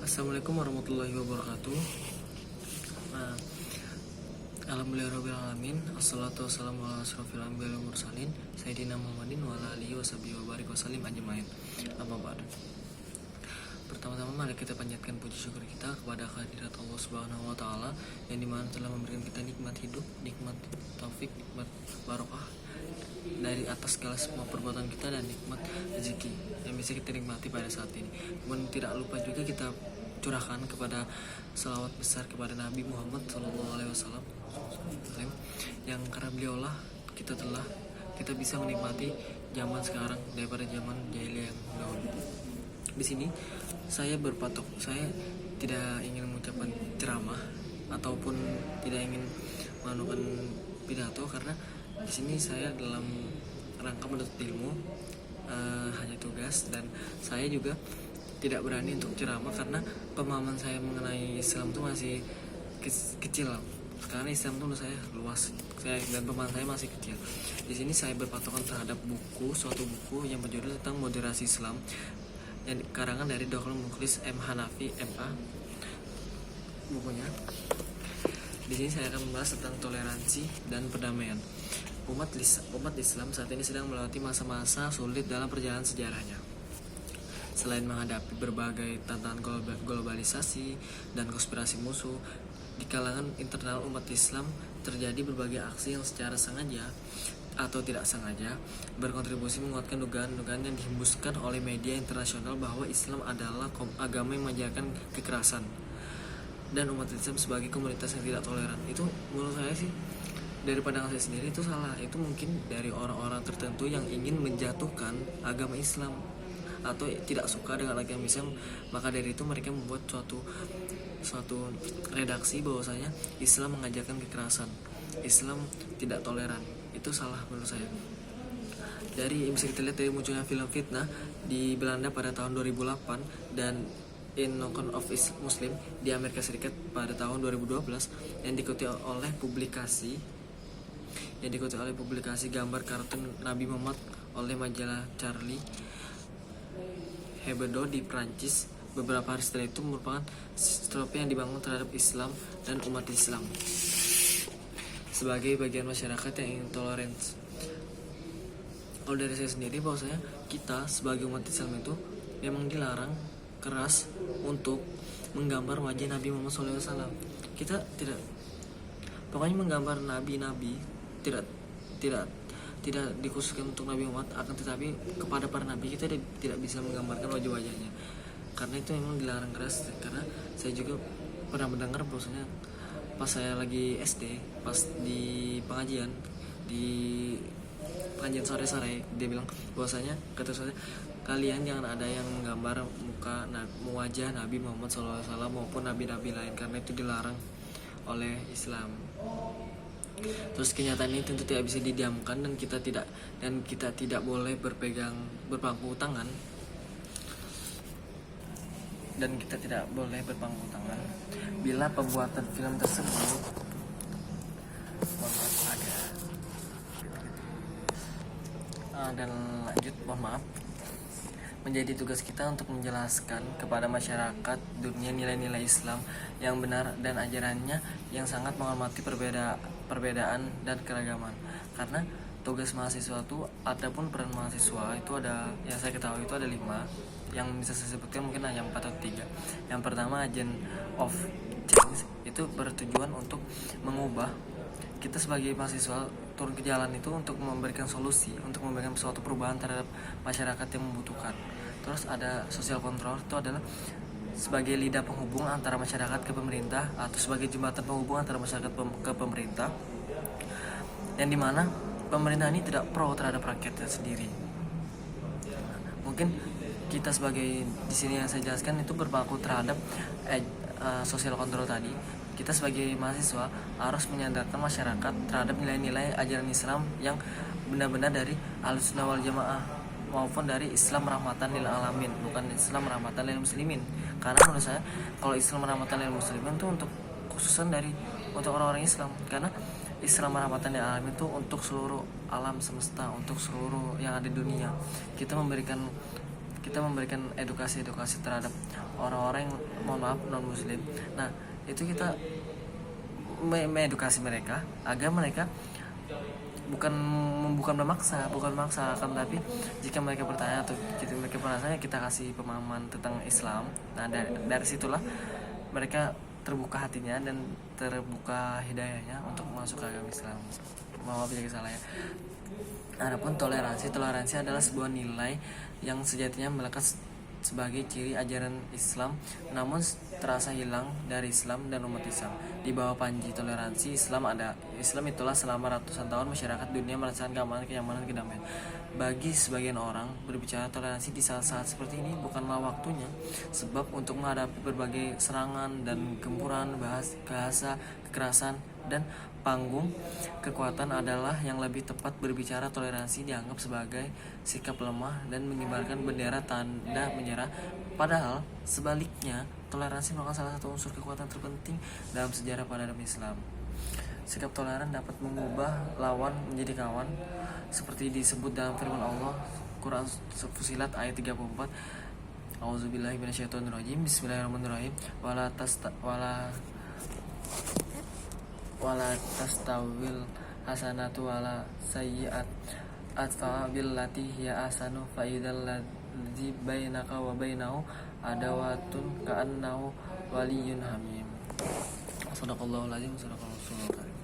Assalamualaikum warahmatullahi wabarakatuh. Nah, Alhamdulillahirrahmanirrahim. Assalatu wassalamu ala asrofil anbiya wal mursalin Sayyidina Muhammadin wa ala alihi wa sahbihi wa barik wa salim ajmain. Amma ba'du. Pertama-tama mari kita panjatkan puji syukur kita kepada kehadirat Allah Subhanahu wa taala yang dimana telah memberikan kita nikmat hidup, nikmat taufik, nikmat barokah dari atas segala semua perbuatan kita dan nikmat rezeki yang bisa kita nikmati pada saat ini. Kemudian tidak lupa juga kita curahkan kepada salawat besar kepada Nabi Muhammad SAW yang karena beliaulah kita bisa menikmati zaman sekarang daripada zaman jahiliyah yang dahulu. Di sini saya tidak ingin mengucapkan ceramah ataupun tidak ingin melakukan pidato, karena di sini saya dalam rangka menuntut ilmu, hanya tugas, dan saya juga tidak berani untuk ceramah karena pemahaman saya mengenai Islam itu masih kecil. Karena Islam itu menurut saya luas, dan pemahaman saya masih kecil. Di sini saya berpatokan terhadap suatu buku yang berjudul tentang moderasi Islam yang karangan dari Dr. Mukhlis M. Hanafi MA bukunya. Di sini saya akan membahas tentang toleransi dan perdamaian. Umat Islam saat ini sedang melewati masa-masa sulit dalam perjalanan sejarahnya. Selain menghadapi berbagai tantangan globalisasi dan konspirasi musuh, di kalangan internal umat Islam terjadi berbagai aksi yang secara sengaja atau tidak sengaja berkontribusi menguatkan dugaan-dugaan yang dihembuskan oleh media internasional bahwa Islam adalah agama yang mengajarkan kekerasan dan umat Islam sebagai komunitas yang tidak toleran. Itu menurut saya sih, dari pandangan saya sendiri itu salah. Itu mungkin dari orang-orang tertentu yang ingin menjatuhkan agama Islam atau tidak suka dengan agama Islam, maka dari itu mereka membuat suatu redaksi bahwasanya Islam mengajarkan kekerasan, Islam tidak toleran. Itu salah menurut saya. Bisa kita lihat dari munculnya film Fitnah di Belanda pada tahun 2008 dan Innocence of Muslim di Amerika Serikat pada tahun 2012 yang diikuti oleh publikasi gambar kartun Nabi Muhammad oleh majalah Charlie Hebdo di Prancis. Beberapa hari setelah itu merupakan stereotip yang dibangun terhadap Islam dan umat Islam sebagai bagian masyarakat yang intoleran. Kalau dari saya sendiri, bahwasanya kita sebagai umat Islam itu memang dilarang keras untuk menggambar wajah Nabi Muhammad SAW. Kita tidak, pokoknya menggambar nabi-nabi tidak dikhususkan untuk Nabi Muhammad, akan tetapi kepada para nabi kita tidak bisa menggambarkan wajah-wajahnya, karena itu memang dilarang keras. Karena saya juga pernah mendengar bahwasanya pas saya lagi SD, pas di pengajian sore-sore, dia bilang bahwasanya, kata saya, kalian jangan ada yang menggambar wajah Nabi Muhammad SAW maupun nabi-nabi lain, karena itu dilarang oleh Islam. Terus kenyataan ini tentu tidak bisa didiamkan, dan kita tidak boleh berpangku tangan bila pembuatan film tersebut menjadi tugas kita untuk menjelaskan kepada masyarakat dunia nilai-nilai Islam yang benar dan ajarannya yang sangat menghormati perbedaan dan keragaman. Karena tugas mahasiswa itu, adapun peran mahasiswa itu ada, yang saya ketahui itu ada 5, yang bisa saya sebutkan mungkin hanya 4 atau 3. Yang pertama, agent of change, itu bertujuan untuk mengubah. Kita sebagai mahasiswa turun ke jalan itu untuk memberikan solusi, untuk memberikan suatu perubahan terhadap masyarakat yang membutuhkan. Terus ada social control, itu adalah sebagai lidah penghubung antara masyarakat ke pemerintah, atau sebagai jembatan penghubung antara masyarakat ke pemerintah, yang dimana pemerintah ini tidak pro terhadap rakyatnya sendiri. Mungkin kita sebagai, di sini yang saya jelaskan itu berpaku terhadap social control tadi. Kita sebagai mahasiswa harus menyadarkan masyarakat terhadap nilai-nilai ajaran Islam yang benar-benar dari Ahlussunnah wal Jamaah, maupun dari Islam rahmatan lil alamin, bukan Islam rahmatan lil muslimin. Karena menurut saya, kalau Islam rahmatan lil muslimin itu untuk khususan untuk orang-orang Islam, karena Islam rahmatan lil alamin itu untuk seluruh alam semesta, untuk seluruh yang ada di dunia. Kita memberikan kita memberikan edukasi terhadap orang-orang yang mohon maaf non muslim. Nah, itu kita mengedukasi mereka agar mereka bukan memaksa akan, tapi jika mereka bertanya atau mereka penasaran, kita kasih pemahaman tentang Islam. Nah, dari situlah mereka terbuka hatinya dan terbuka hidayahnya untuk masuk ke agama Islam. Maaf jika salah ya. Adapun toleransi adalah sebuah nilai yang sejatinya melekat sebagai ciri ajaran Islam, namun terasa hilang dari Islam dan umat Islam. Di bawah panji toleransi Islam itulah selama ratusan tahun masyarakat dunia merasakan keamanan, kenyamanan, kedamaian. Bagi sebagian orang, berbicara toleransi di saat-saat seperti ini bukanlah waktunya, sebab untuk menghadapi berbagai serangan dan gempuran bahasa, kekerasan, dan panggung kekuatan adalah yang lebih tepat. Berbicara toleransi dianggap sebagai sikap lemah dan mengibarkan bendera tanda menyerah, padahal sebaliknya toleransi merupakan salah satu unsur kekuatan terpenting dalam sejarah peradaban Islam. Sikap toleran dapat mengubah lawan menjadi kawan, seperti disebut dalam firman Allah Quran Fusilat ayat 34. Auzubillahi minasyaitonirrajim. Bismillahirrahmanirrahim. Wala tastawil hasanatu wala sayyi'at atfa billati hiya ahsanu fa idzal ladzi bainaka wa bainahu adawatun ka'annahu waliyyun hamim. Shadaqallahul azim, shadaqallahu rasulul karim.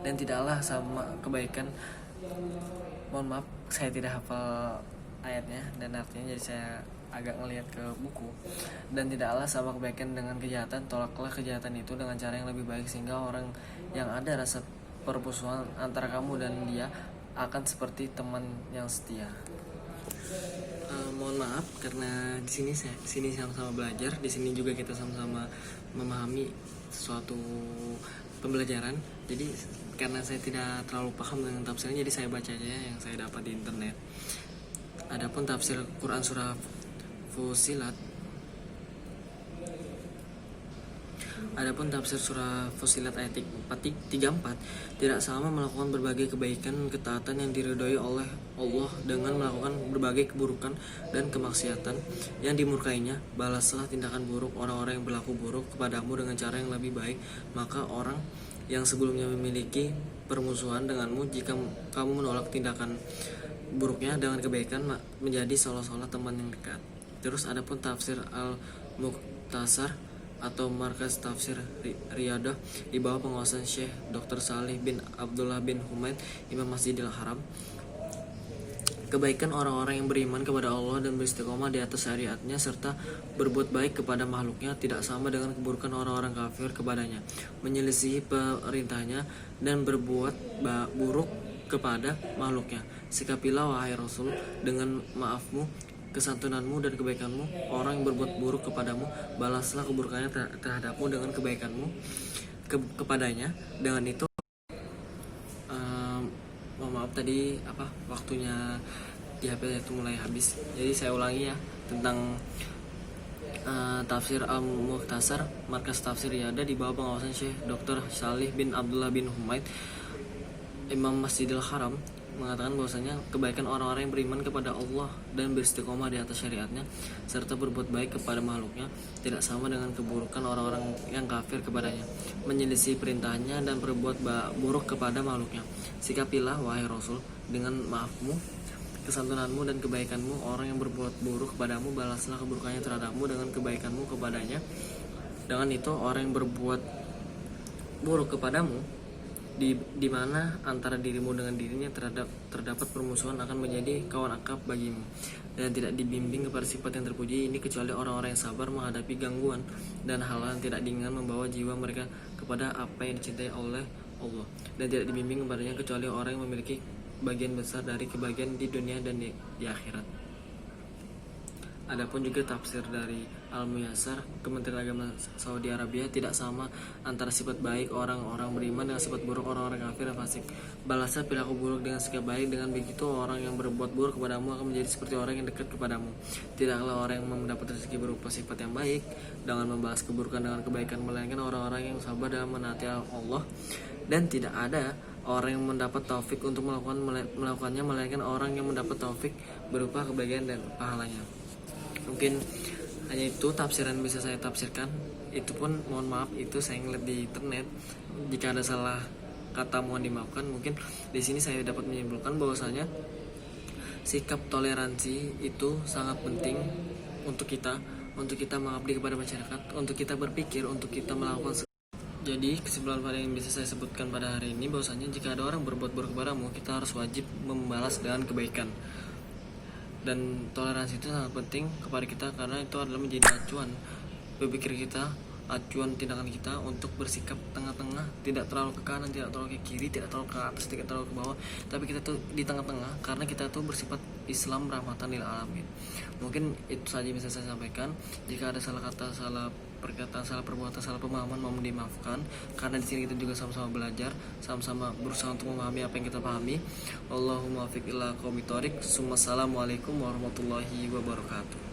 Dan tidaklah sama kebaikan, mohon maaf saya tidak hafal ayatnya dan artinya, jadi saya agak ngelihat ke buku. Dan tidaklah sama kebaikan dengan kejahatan, tolaklah kejahatan itu dengan cara yang lebih baik, sehingga orang yang ada rasa permusuhan antara kamu dan dia akan seperti teman yang setia. Mohon maaf karena di sini sama-sama belajar, di sini juga kita sama-sama memahami suatu pembelajaran. Jadi karena saya tidak terlalu paham dengan tafsirnya, jadi saya baca aja yang saya dapat di internet. Adapun tafsir Quran surah Fusilat, ayat 34, tidak sama melakukan berbagai kebaikan ketaatan yang diridhoi oleh Allah dengan melakukan berbagai keburukan dan kemaksiatan yang dimurkainya. Balaslah tindakan buruk orang-orang yang berlaku buruk kepadamu dengan cara yang lebih baik, maka orang yang sebelumnya memiliki permusuhan denganmu, jika kamu menolak tindakan buruknya dengan kebaikan, menjadi seolah-olah teman yang dekat. Terus adapun tafsir Al-Mukhtasar atau Markas Tafsir Riyadah di bawah penguasaan Syekh Dr. Salih bin Abdullah bin Humaid, Imam Masjidil Haram. Kebaikan orang-orang yang beriman kepada Allah dan beristiqomah di atas syariatnya serta berbuat baik kepada makhluknya tidak sama dengan keburukan orang-orang kafir kepadanya, menyelisihi perintahnya dan berbuat buruk kepada makhluknya. Sikapilah wahai Rasul dengan maafmu, kesantunanmu dan kebaikanmu orang yang berbuat buruk kepadamu, balaslah keburukannya terhadapmu dengan kebaikanmu kepadanya. Dengan itu maaf tadi waktunya di HP itu mulai habis, jadi saya ulangi ya tentang tafsir Al-Mukhtasar Markas Tafsir Riyadah di bawah pengawasan Syekh Dr. Salih bin Abdullah bin Humaid, Imam Masjidil Haram, mengatakan bahwasanya kebaikan orang-orang yang beriman kepada Allah dan beristiqomah di atas syariatnya serta berbuat baik kepada makhluknya tidak sama dengan keburukan orang-orang yang kafir kepadanya, menyelisih perintahnya dan berbuat buruk kepada makhluknya. Sikapilah wahai Rasul dengan maafmu, kesantunanmu dan kebaikanmu orang yang berbuat buruk kepadamu, balaslah keburukannya terhadapmu dengan kebaikanmu kepadanya. Dengan itu orang yang berbuat buruk kepadamu, di mana antara dirimu dengan dirinya terdapat permusuhan, akan menjadi kawan akrab bagimu dan tidak dibimbing kepada sifat yang terpuji ini kecuali orang-orang yang sabar menghadapi gangguan dan hal-hal yang tidak diinginkan membawa jiwa mereka kepada apa yang dicintai oleh Allah, dan tidak dibimbing kepadanya kecuali orang yang memiliki bagian besar dari kebahagiaan di dunia dan di akhirat. Adapun juga tafsir dari Al-Muyassar Kementerian Agama Saudi Arabia, tidak sama antara sifat baik orang-orang beriman dengan sifat buruk orang-orang kafir dan fasik. Balaslah perilaku buruk dengan sikap baik, dengan begitu orang yang berbuat buruk kepadamu akan menjadi seperti orang yang dekat kepadamu. Tidaklah orang yang mendapat rezeki berupa sifat yang baik dengan membalas keburukan dengan kebaikan, melainkan orang-orang yang sabar dalam menaati Allah, dan tidak ada orang yang mendapat taufik untuk melakukannya melainkan orang yang mendapat taufik berupa kebaikan dan pahalanya. Mungkin hanya itu tafsiran bisa saya tafsirkan. Itu pun mohon maaf, itu saya ngeliat di internet. Jika ada salah kata mohon dimaafkan. Mungkin di sini saya dapat menyimpulkan bahwasanya sikap toleransi itu sangat penting untuk kita mengabdi kepada masyarakat, untuk kita berpikir, untuk kita melakukan. Jadi kesimpulan pada yang bisa saya sebutkan pada hari ini bahwasanya jika ada orang berbuat buruk kepadamu, kita harus wajib membalas dengan kebaikan. Dan toleransi itu sangat penting kepada kita karena itu adalah menjadi acuan berpikir kita, acuan tindakan kita untuk bersikap tengah-tengah, tidak terlalu ke kanan, tidak terlalu ke kiri, tidak terlalu ke atas, tidak terlalu ke bawah, tapi kita tuh di tengah-tengah karena kita tuh bersifat Islam rahmatan lil alamin. Mungkin itu saja yang bisa saya sampaikan. Jika ada salah kata, salah perkataan, salah perbuatan, salah pemahaman, mohon dimaafkan karena di sini kita juga sama-sama belajar, sama-sama berusaha untuk memahami apa yang kita pahami. Allahumma fiq ila qawmi thoriq. Assalamualaikum warahmatullahi wabarakatuh.